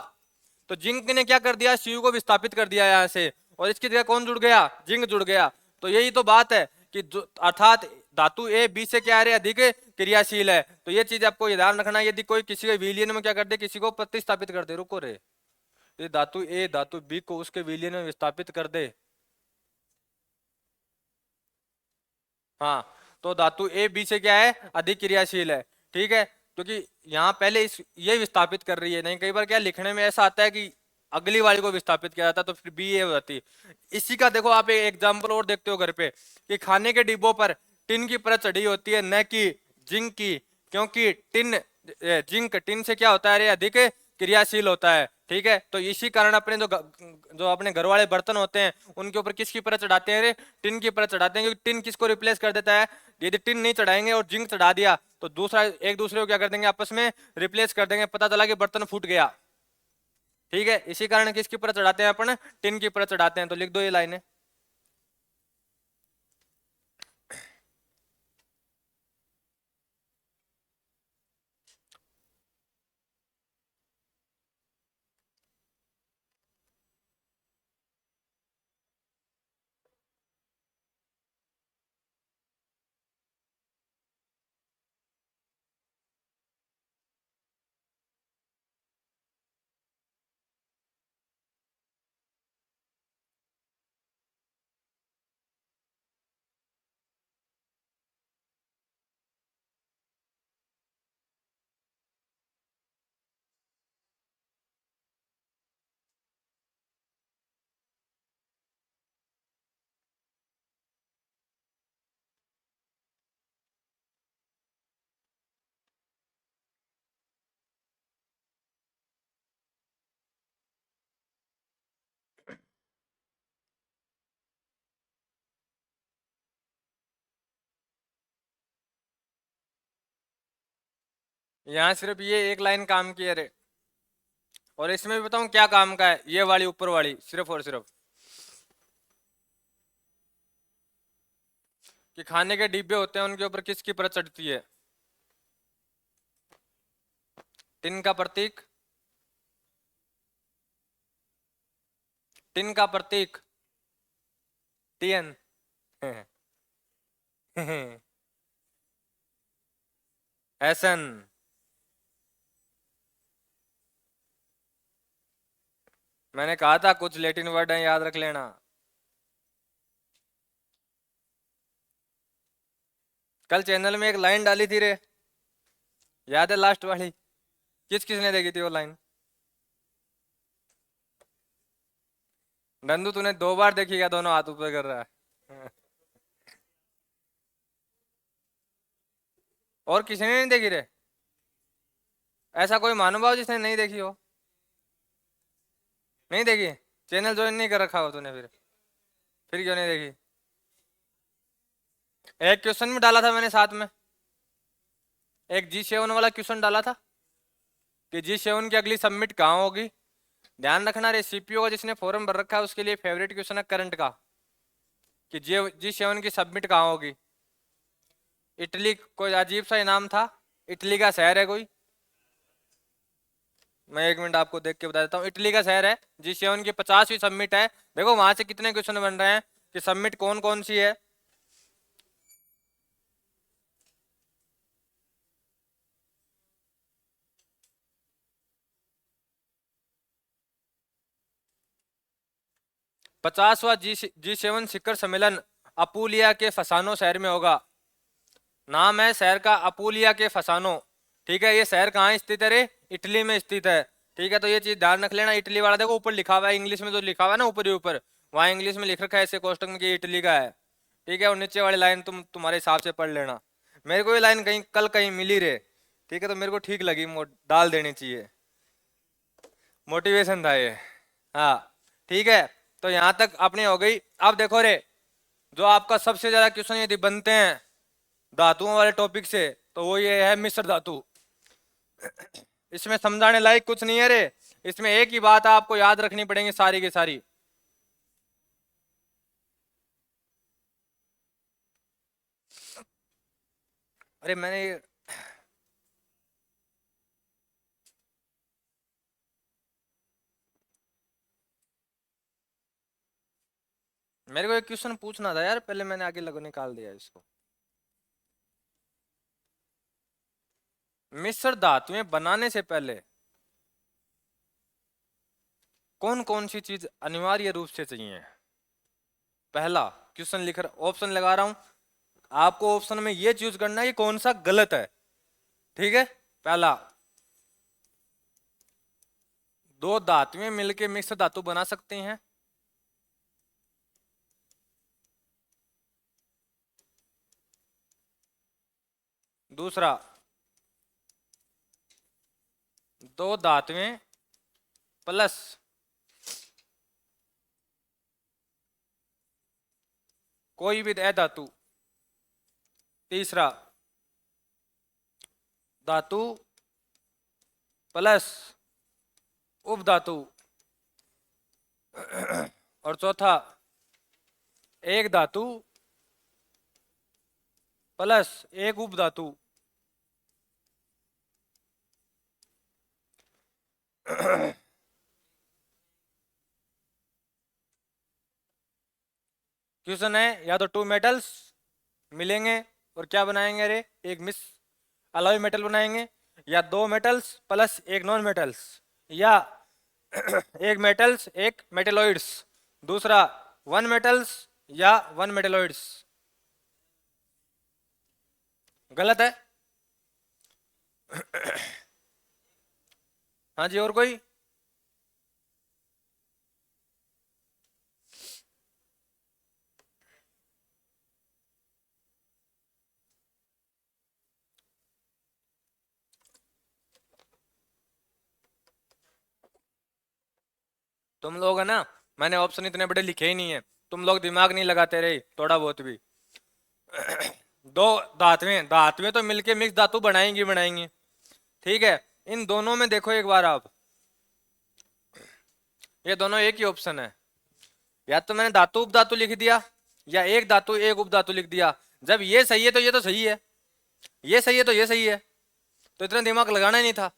तो जिंक ने क्या कर दिया, Cu को विस्थापित कर दिया यहाँ से, और इसकी जगह कौन जुड़ गया, जिंक जुड़ गया। तो यही तो बात है कि अर्थात धातु ए बी से क्या है, अधिक क्रियाशील है। तो ये चीज आपको ध्यान रखना, यदि कोई किसी के विलयन में क्या कर दे, किसी को प्रतिस्थापित कर दे, रुको रे, ये धातु ए धातु बी को उसके विलयन में विस्थापित कर दे, हाँ, तो धातु ए बी से क्या है, अधिक क्रियाशील है। ठीक है, क्योंकि यहाँ पहले इस ये विस्थापित कर रही है, नहीं कई बार क्या लिखने में ऐसा आता है कि अगली वाली को विस्थापित किया जाता है, तो फिर बी ए हो जाती है। इसी का देखो आप एक एग्जाम्पल और देखते हो घर पे कि खाने के डिब्बों पर टिन की परत चढ़ी होती है, न कि जिंक की, क्योंकि जिंक टिन से क्या होता है, अधिक क्रियाशील होता है। ठीक है, तो इसी कारण अपने जो अपने घर वाले बर्तन होते हैं उनके ऊपर किसकी परत चढ़ाते हैं रे, टिन की परत चढ़ाते हैं, क्योंकि टिन किसको रिप्लेस कर देता है, यदि टिन नहीं चढ़ाएंगे और जिंक चढ़ा दिया तो दूसरा एक दूसरे को क्या कर देंगे, आपस में रिप्लेस कर देंगे, पता चला कि बर्तन फूट गया। ठीक है, इसी कारण किसकी परत चढ़ाते हैं अपन, टिन की परत चढ़ाते हैं। तो लिख दो ये लाइनें। यहाँ सिर्फ ये एक लाइन काम की है रे, और इसमें भी बताऊं क्या काम का है, ये वाली ऊपर वाली सिर्फ और सिर्फ कि खाने के डिब्बे होते हैं उनके ऊपर किसकी परत चढ़ती है, टिन का प्रतीक, टिन का प्रतीक TN। SN। मैंने कहा था कुछ लैटिन वर्ड है, याद रख लेना। कल चैनल में एक लाइन डाली थी रे, याद है लास्ट वाली, किसने देखी थी वो लाइन? नंदू तूने 2 बार देखी क्या? दोनों हाथ ऊपर कर रहा है। और किसी ने नहीं देखी रे? ऐसा कोई महानुभाव जिसने नहीं देखी हो? नहीं देखी? चैनल ज्वाइन नहीं कर रखा हो तूने फिर क्यों नहीं देखी? एक क्वेश्चन भी डाला था मैंने साथ में, एक G7 वाला क्वेश्चन डाला था कि G7 की अगली सबमिट कहाँ होगी। ध्यान रखना रे, सीपीओ का जिसने फॉर्म भर रखा है उसके लिए फेवरेट क्वेश्चन है करंट का, कि G7 की सबमिट कहाँ होगी। इटली, कोई अजीब सा इनाम था, इटली का शहर है कोई, मैं 1 मिनट आपको देख के बता देता हूँ। इटली का शहर है, G7 की 50वीं सबमिट है। देखो वहां से कितने क्वेश्चन बन रहे हैं कि सबमिट कौन कौन सी है। पचासवा G7 शिखर सम्मेलन अपूलिया के फसानो शहर में होगा। नाम है शहर का अपूलिया के फसानो। ठीक है, ये शहर कहाँ स्थित है रे? इटली में स्थित है। ठीक है, तो ये चीज ध्यान रख लेना। इटली वाला देखो ऊपर लिखा हुआ है, इंग्लिश में जो लिखा हुआ है ना ऊपर ही ऊपर, वहाँ इंग्लिश में लिख रखा है ऐसे कोष्टक में कि इटली का है। ठीक है, और नीचे वाली लाइन तुम्हारे हिसाब से पढ़ लेना। मेरे को ये लाइन कल कहीं मिली रे, ठीक है, तो मेरे को ठीक लगी, डाल देनी चाहिए, मोटिवेशन था ये। हाँ ठीक है, तो यहाँ तक अपनी हो गई। अब देखो रे, जो आपका सबसे ज्यादा क्वेश्चन यदि बनते हैं धातुओं वाले टॉपिक से, तो वो ये है मिश्र धातु। इसमें समझाने लायक कुछ नहीं है रे, इसमें एक ही बात आपको याद रखनी पड़ेगी सारी की सारी। अरे मैंने मेरे को एक क्वेश्चन पूछना था यार पहले, मैंने आगे लगो निकाल दिया इसको। मिश्र धातुएं बनाने से पहले कौन कौन सी चीज अनिवार्य रूप से चाहिए? पहला क्वेश्चन लिख रहा, ऑप्शन लगा रहा हूं, आपको ऑप्शन में ये चूज करना है कि कौन सा गलत है। ठीक है, पहला, दो धातुएं मिलकर मिश्र धातु बना सकती हैं। दूसरा, दो धातुएं प्लस कोई भी धातु। तीसरा, धातु प्लस उपधातु। और चौथा, एक धातु प्लस एक उपधातु। क्वेश्चन है, या तो 2 मेटल्स मिलेंगे और क्या बनाएंगे रे, एक मिस अलॉय मेटल बनाएंगे, या 2 मेटल्स प्लस एक नॉन मेटल्स, या एक मेटल्स एक मेटेलॉइड्स। दूसरा, 1 मेटल्स या 1 मेटेलॉइड्स। गलत है। हाँ जी, और कोई? तुम लोग है ना, मैंने ऑप्शन इतने बड़े लिखे ही नहीं है, तुम लोग दिमाग नहीं लगाते रहे थोड़ा बहुत भी। दो धातुएं धातुएं तो मिलके मिक्स धातु बनाएंगी बनाएंगी। ठीक है, इन दोनों में देखो एक बार आप, ये दोनों एक ही ऑप्शन है। या तो मैंने धातु उपधातु लिख दिया, या एक धातु एक उपधातु लिख दिया। जब ये सही है तो ये तो सही है, ये सही है तो ये सही है, तो इतना दिमाग लगाना ही नहीं था।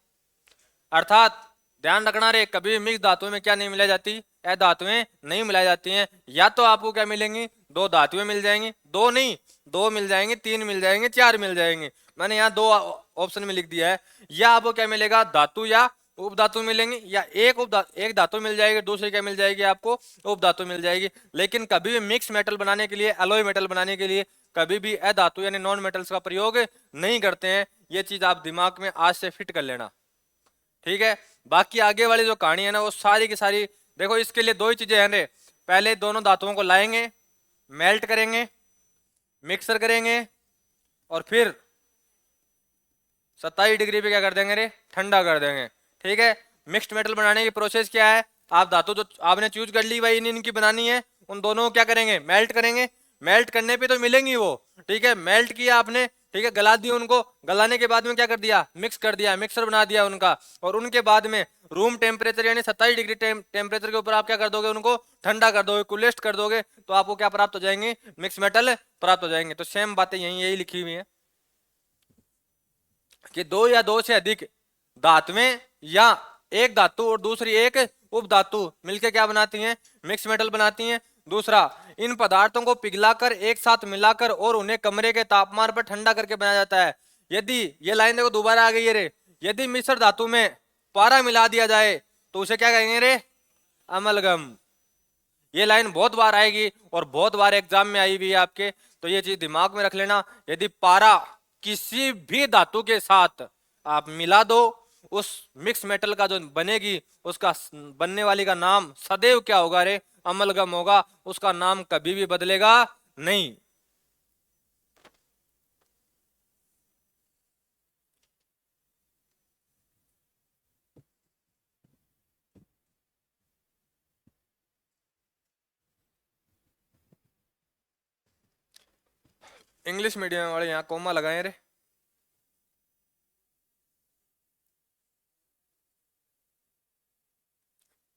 अर्थात ध्यान रखना रे, कभी भी मिक्स धातुओं में क्या नहीं मिलाई जाती, धातुएं नहीं मिलाई जाती हैं। या तो आपको क्या मिलेंगी, दो धातुएं मिल जाएंगी, दो नहीं, दो मिल जाएंगे, 3 मिल जाएंगे, 4 मिल जाएंगे। मैंने यहाँ 2 ऑप्शन में लिख दिया है। या आपको क्या मिलेगा, धातु या उपधातु मिलेंगी, या एक धातु मिल जाएगी, दूसरी क्या मिल जाएगी आपको, उपधातु मिल जाएगी। लेकिन कभी भी मिक्स मेटल बनाने के लिए, अलॉय मेटल बनाने के लिए कभी भी अधातु यानी नॉन मेटल्स का प्रयोग नहीं करते हैं। ये चीज आप दिमाग में आज से फिट कर लेना। ठीक है। बाकी आगे वाली जो कहानी है ना वो सारी की सारी, देखो इसके लिए दो ही चीजें हैं रे। पहले दोनों धातुओं को लाएंगे, मेल्ट करेंगे, मिक्सर करेंगे, और फिर 27 डिग्री पे क्या कर देंगे रे, ठंडा कर देंगे। ठीक है। मिक्स्ड मेटल बनाने की प्रोसेस क्या है, आप धातु जो आपने चूज कर ली भाई इन इनकी बनानी है, उन दोनों को क्या करेंगे, मेल्ट करेंगे। मेल्ट करने पे तो मिलेंगी वो, ठीक है, मेल्ट किया आपने, ठीक है, गला दिया उनको, गलाने के बाद में क्या कर दिया, मिक्स कर दिया, मिक्सर बना दिया उनका। और उनके बाद में रूम टेम्परेचर यानी 27 डिग्री टेम्परेचर के ऊपर आप क्या कर दोगे, उनको ठंडा कर दोगे, कुलेस्ट कर दोगे, तो आपको क्या प्राप्त हो जाएंगे, मिक्स मेटल प्राप्त हो जाएंगे। तो सेम बातें यही लिखी हुई है कि दो या दो से अधिक धातुएं या एक धातु और दूसरी एक उप धातु मिलकर क्या बनाती हैं, मिक्स मेटल बनाती हैं। दूसरा, इन पदार्थों को पिघलाकर एक साथ मिलाकर और उन्हें कमरे के तापमान पर ठंडा करके बनाया जाता है। यदि ये लाइन देखो दोबारा आ गई है रे, यदि मिश्र धातु में पारा मिला दिया जाए तो उसे क्या कहेंगे रे, अमलगम। ये लाइन बहुत बार आएगी और बहुत बार एग्जाम में आई हुई है आपके, तो ये चीज दिमाग में रख लेना। यदि पारा किसी भी धातु के साथ आप मिला दो, उस मिक्स मेटल का जो बनेगी उसका बनने वाली का नाम सदैव क्या होगा रे, अमलगम होगा, उसका नाम कभी भी बदलेगा नहीं। इंग्लिश मीडियम वाले यहाँ कोमा लगाए रे।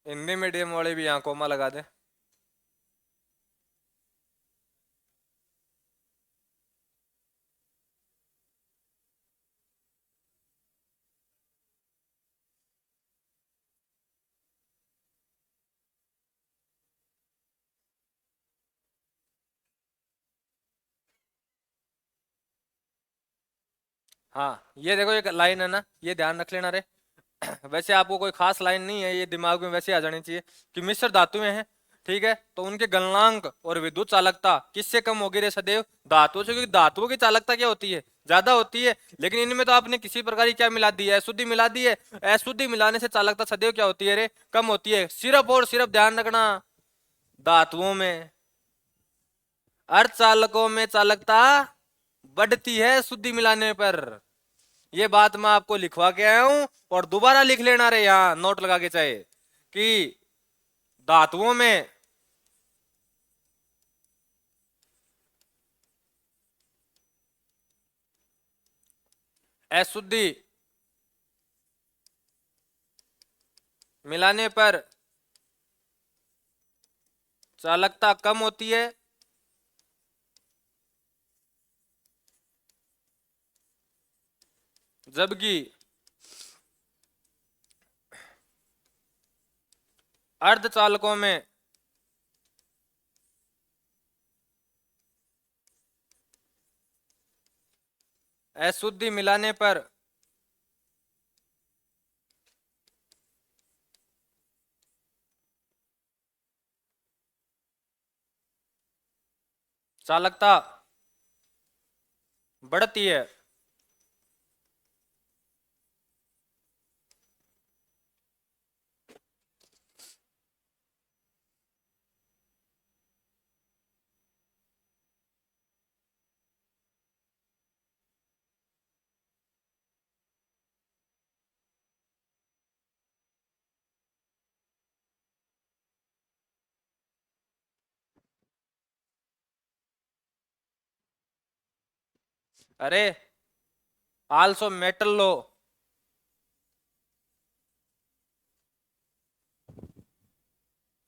हिंदी मीडियम वाले भी यहाँ कोमा लगा दे। हाँ ये देखो एक लाइन है ना, ये ध्यान रख लेना रे। वैसे आपको कोई खास लाइन नहीं है, ये दिमाग में वैसे आ जानी चाहिए कि मिश्र धातुएं हैं, ठीक है, तो उनके गलनांक और विद्युत चालकता किससे कम होगी रे सदैव, धातुओं से, क्योंकि धातुओं की चालकता क्या होती है, ज्यादा होती है। लेकिन इनमें तो आपने किसी प्रकार की क्या मिला दी है, अशुद्धि मिला दी है। अशुद्धि मिलाने से चालकता सदैव क्या होती है रे, कम होती है। सिर्फ और सिर्फ ध्यान रखना, धातुओं में अर्धचालकों में चालकता बढ़ती है शुद्धि मिलाने पर। ये बात मैं आपको लिखवा के आया हूं, और दोबारा लिख लेना रे यहाँ नोट लगा के चाहे, कि धातुओं में अशुद्धि मिलाने पर चालकता कम होती है, जबकि अर्धचालकों में अशुद्धि मिलाने पर चालकता बढ़ती है। अरे आल्सो मेटल लो,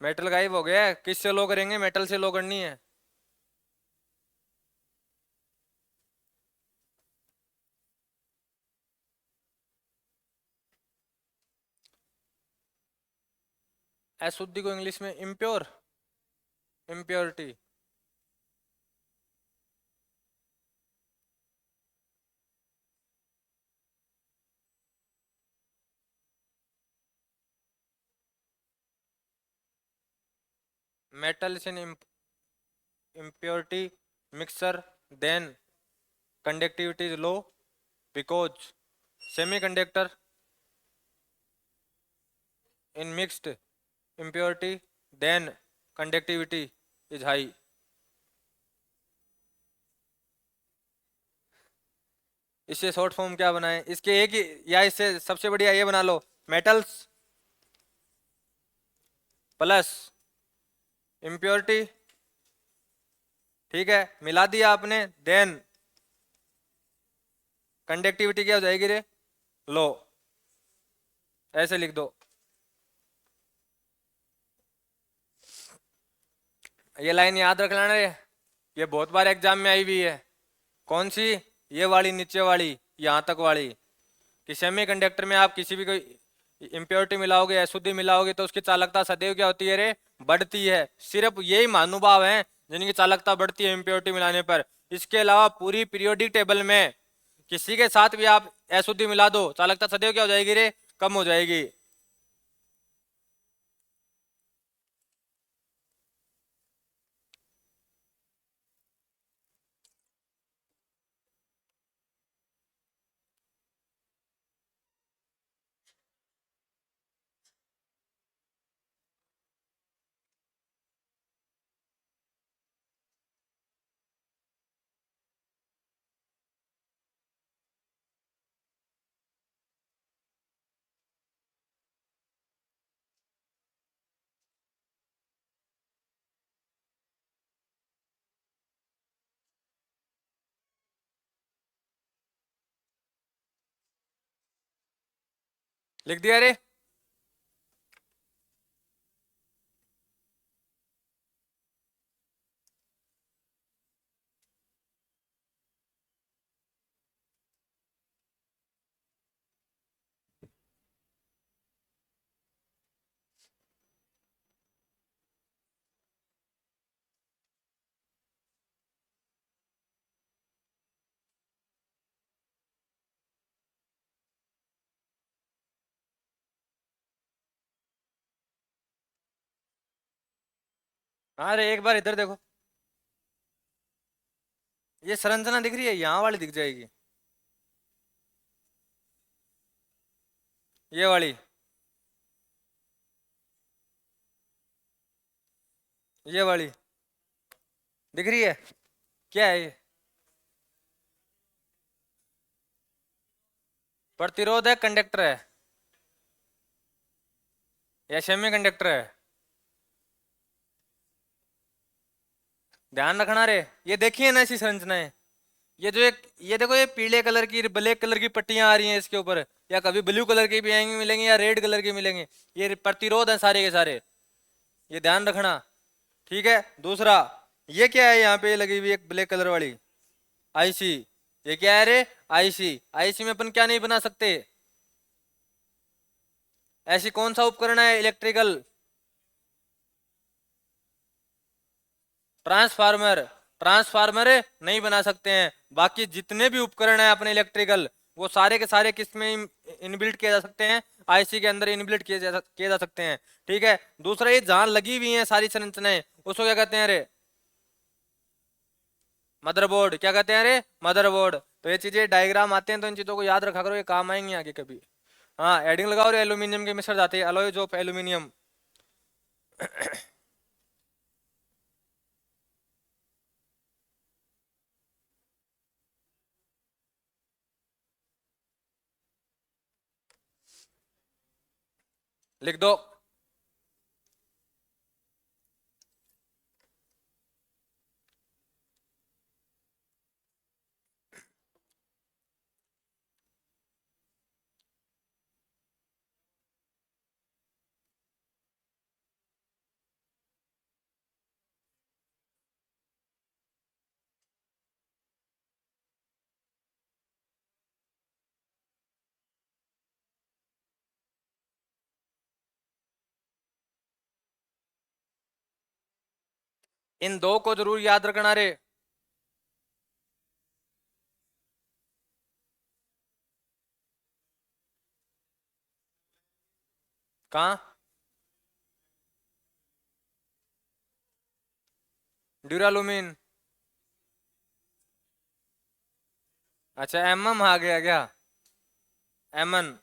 मेटल गायब हो गया है, किससे लो करेंगे, मेटल से लो करनी है। अशुद्धि को इंग्लिश में impure, impurity. Metal in impurity mixture, then conductivity is low because semiconductor in mixed impurity then conductivity is high। इससे शॉर्ट फॉर्म क्या बनाए इसके, एक ही, या इससे सबसे बढ़िया ये बना लो, मेटल्स प्लस इम्प्योरिटी, ठीक है, मिला दिया आपने, देन कंडक्टिविटी क्या हो जाएगी रे, लो, ऐसे लिख दो। ये लाइन याद रख लेना रे, ये बहुत बार एग्जाम में आई हुई है। कौन सी, ये वाली नीचे वाली, यहां तक वाली, कि सेमीकंडक्टर में आप किसी भी कोई इम्प्योरिटी मिलाओगे, अशुद्धि मिलाओगे, तो उसकी चालकता सदैव क्या होती है रे, बढ़ती है। सिर्फ यही महानुभाव हैं जिनकी चालकता बढ़ती है इम्प्योरिटी मिलाने पर। इसके अलावा पूरी पीरियोडिक टेबल में किसी के साथ भी आप अशुद्धि मिला दो, चालकता सदैव क्या हो जाएगी रे, कम हो जाएगी। लिख दिया रे। अरे एक बार इधर देखो, ये संरचना दिख रही है, यहाँ वाली दिख जाएगी, ये वाली, ये वाली दिख रही है, क्या है ये, प्रतिरोध है, कंडक्टर है, या सेमी कंडक्टर है, ध्यान रखना रे। ये देखिए ना ऐसी संरचनाएं, ये जो एक, ये देखो, ये पीले कलर की, ब्लैक कलर की पट्टियां आ रही हैं इसके ऊपर, या कभी ब्लू कलर की भी आएंगी, मिलेंगे, या रेड कलर की मिलेंगे, ये प्रतिरोध है सारे के सारे, ये ध्यान रखना, ठीक है। दूसरा, ये क्या है यहाँ पे लगी हुई एक ब्लैक कलर वाली, आईसी, ये क्या है रे, आईसी। आईसी में अपन क्या नहीं बना सकते, ऐसी कौन सा उपकरण है इलेक्ट्रिकल, ट्रांसफार्मर, ट्रांसफार्मर नहीं बना सकते हैं। बाकी जितने भी उपकरण हैं अपने इलेक्ट्रिकल, वो सारे के सारे किस में इनबिल्ट किए जा सकते हैं, आईसी के अंदर इनबिल्ट किए जा सकते हैं, ठीक है। दूसरा, ये जहां लगी हुई हैं सारी संरचनाएं, उसको क्या कहते हैं रे, मदरबोर्ड। क्या कहते हैं रे, मदरबोर्ड। तो ये चीजें डायग्राम आते हैं तो इन चीजों को याद रखा करो, ये काम आएंगे आगे कभी। हाँ, एडिंग लगाओ रे, एल्यूमिनियम के मिश्र जाते हैं, अलॉयज ऑफ एल्यूमिनियम। लिख दो। इन दो को जरूर याद रखना रे। कहाँ, ड्यूरालुमिन। अच्छा, एमएम आ गया क्या, एमन।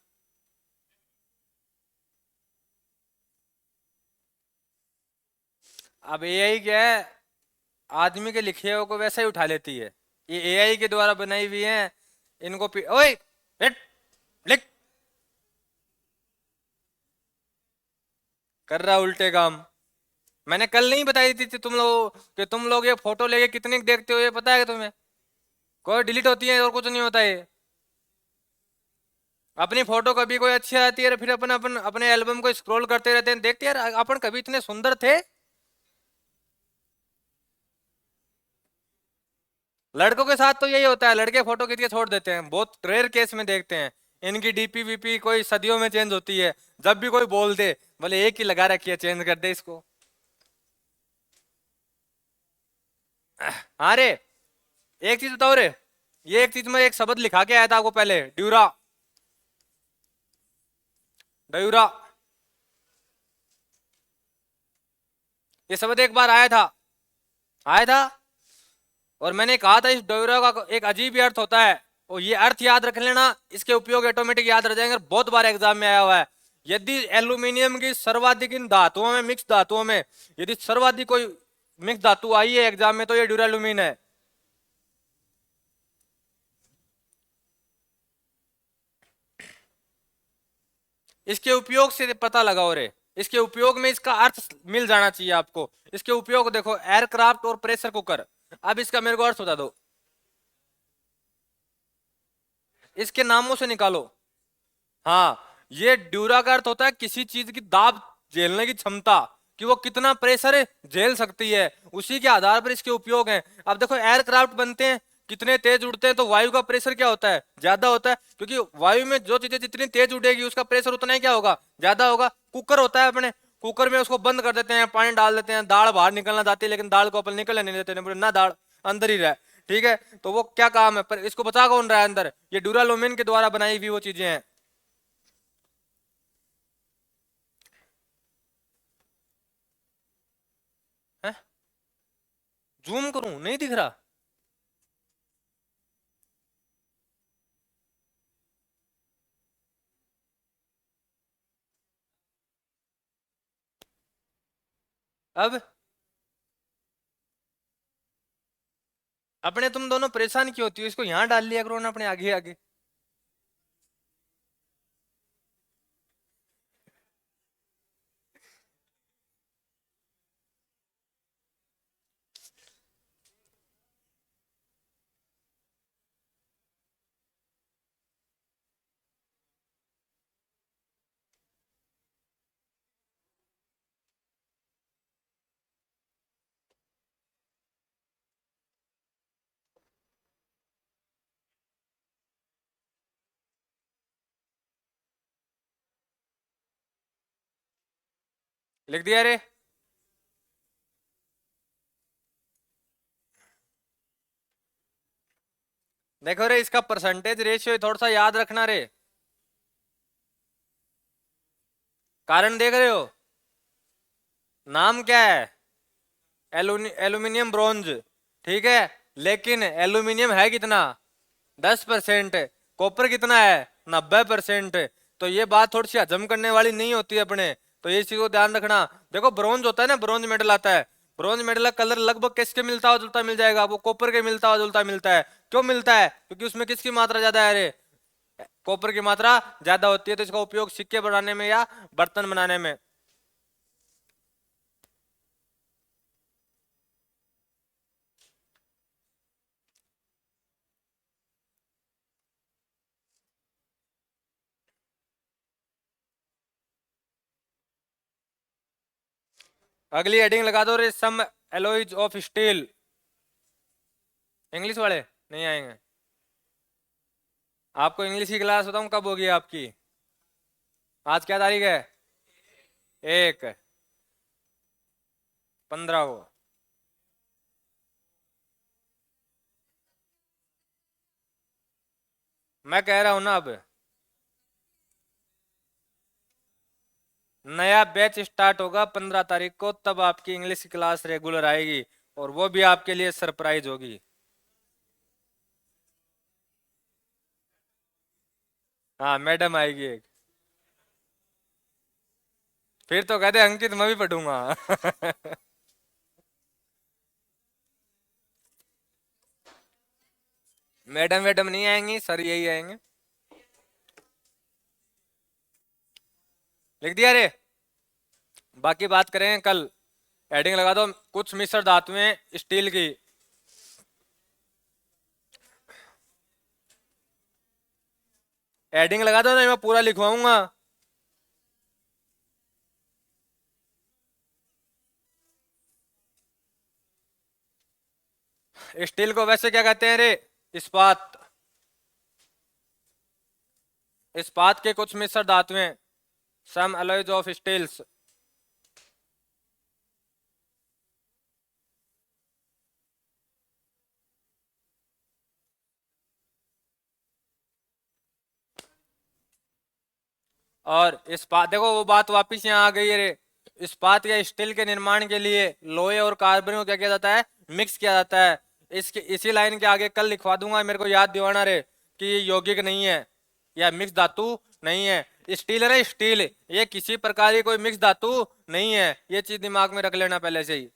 अब एआई क्या है, आदमी के लिखे हुए को वैसा ही उठा लेती है। ये एआई के द्वारा बनाई हुई है। इनको ओए हिट, लिख, कर रहा उल्टे काम। मैंने कल नहीं बताई थी तुम लोग कि तुम लोग ये फोटो लेके कितनी देखते हो, ये पता है तुम्हें? कोई डिलीट होती है और कुछ नहीं होता है। अपनी फोटो कभी कोई अच्छी आती है फिर अपन अपन अपने एल्बम को स्क्रॉल करते रहते हैं, देखते यार अपन कभी इतने सुंदर थे। लड़कों के साथ तो यही होता है, लड़के फोटो खींच के छोड़ देते हैं, बहुत रेयर केस में देखते हैं। इनकी डीपी वीपी कोई सदियों में चेंज होती है। जब भी कोई बोल दे बोले एक ही लगा रखी है, चेंज कर दे इसको। हाँ रे, एक चीज बताओ रे, ये एक चीज मैं एक शब्द लिखा के आया था आपको पहले, ड्यूरा, ड्यूरा। ये शब्द एक बार आया था, आया था। और मैंने कहा था इस ड्यूरा का एक अजीब ही अर्थ होता है। और ये अर्थ याद रख लेना, इसके उपयोग ऑटोमेटिक याद रह जाएंगे, बहुत बार एग्जाम में आया हुआ है। यदि एल्यूमिनियम की सर्वाधिक इन धातुओं में, मिक्स धातुओं में यदि सर्वाधिक कोई मिक्स धातु आई है एग्जाम में तो ये ड्यूरालुमीन है। इसके उपयोग से पता लगाओ रे, इसके उपयोग में इसका अर्थ मिल जाना चाहिए आपको। इसके उपयोग देखो, एयरक्राफ्ट और प्रेशर कुकर। अब इसका मेरे को अर्थ बता दो, इसके नामों से निकालो। हाँ, ये ड्यूरा का अर्थ होता है किसी चीज की दाब झेलने की क्षमता, कि वो कितना प्रेशर झेल सकती है, उसी के आधार पर इसके उपयोग हैं। अब देखो एयरक्राफ्ट बनते हैं, कितने तेज उड़ते हैं, तो वायु का प्रेशर क्या होता है, ज्यादा होता है, क्योंकि वायु में जो चीजें जितनी तेज उड़ेगी उसका प्रेशर उतना ही क्या होगा, ज्यादा होगा। कुकर होता है अपने, कुकर में उसको बंद कर देते हैं, पानी डाल देते हैं, दाल बाहर निकलना चाहती है लेकिन दाल को अपन निकलने नहीं देते, बोले ना दाल अंदर ही रहे। ठीक है, तो वो क्या काम है, पर इसको बचा कौन रहा है अंदर, ये ड्यूरालुमीन के द्वारा बनाई हुई वो चीजें हैं। है? जूम करूं, नहीं दिख रहा? अब अपने तुम दोनों परेशान क्यों होती हो, इसको यहां डाल लिया करो ना अपने आगे आगे। लिख दिया रे। देखो रे, इसका परसेंटेज रेशियो थोड़ा सा याद रखना रे। कारण देख रहे हो, नाम क्या है, एल्यूमिनियम ब्रोंज। ठीक है, लेकिन एल्यूमिनियम है कितना, 10%। कॉपर कितना है, 90%। तो ये बात थोड़ी सी हजम करने वाली नहीं होती है अपने, तो ये चीज को ध्यान रखना। देखो ब्रोंज होता है ना, ब्रोंज मेडल आता है, ब्रोंज मेडल का कलर लगभग किसके मिलता हुआ जुलता मिल जाएगा, वो कॉपर के मिलता हुआ जुलता मिलता है। क्यों मिलता है, क्योंकि उसमें किसकी मात्रा ज्यादा है रे, कॉपर की मात्रा ज्यादा होती है, तो इसका उपयोग सिक्के बनाने में या बर्तन बनाने में। अगली हेडिंग लगा दो रे, सम एलॉयज ऑफ स्टील। इंग्लिश वाले नहीं आएंगे। आपको इंग्लिश की क्लास बताऊं कब होगी आपकी? आज क्या तारीख है? 1/15 को। मैं कह रहा हूं ना, अब नया बैच स्टार्ट होगा 15 तारीख को, तब आपकी इंग्लिश की क्लास रेगुलर आएगी, और वो भी आपके लिए सरप्राइज होगी। हाँ, मैडम आएगी एक। फिर तो कहते अंकित मैं भी पढ़ूंगा। मैडम मैडम नहीं आएंगी, सर यही आएंगे। लिख दिया रे। बाकी बात करें कल। हेडिंग लगा दो, कुछ मिश्र धातुएं स्टील की। हेडिंग लगा दो, नहीं मैं पूरा लिखवाऊंगा। स्टील को वैसे क्या कहते हैं रे? इस्पात। इस्पात के कुछ मिश्र धातुएं, सम अलॉयज ऑफ स्टील्स। और इस्पात, देखो वो बात वापिस यहाँ आ गई है रे। इस्पात या स्टील के निर्माण के लिए लोहे और कार्बन को क्या किया जाता है? मिक्स किया जाता है। इसके इसी लाइन के आगे कल लिखवा दूंगा, मेरे को याद दिवाना रे कि ये यौगिक नहीं है या मिक्स धातु नहीं है। स्टील है रे, स्टील, ये किसी प्रकार की कोई मिक्स धातु नहीं है। ये चीज दिमाग में रख लेना पहले से ही।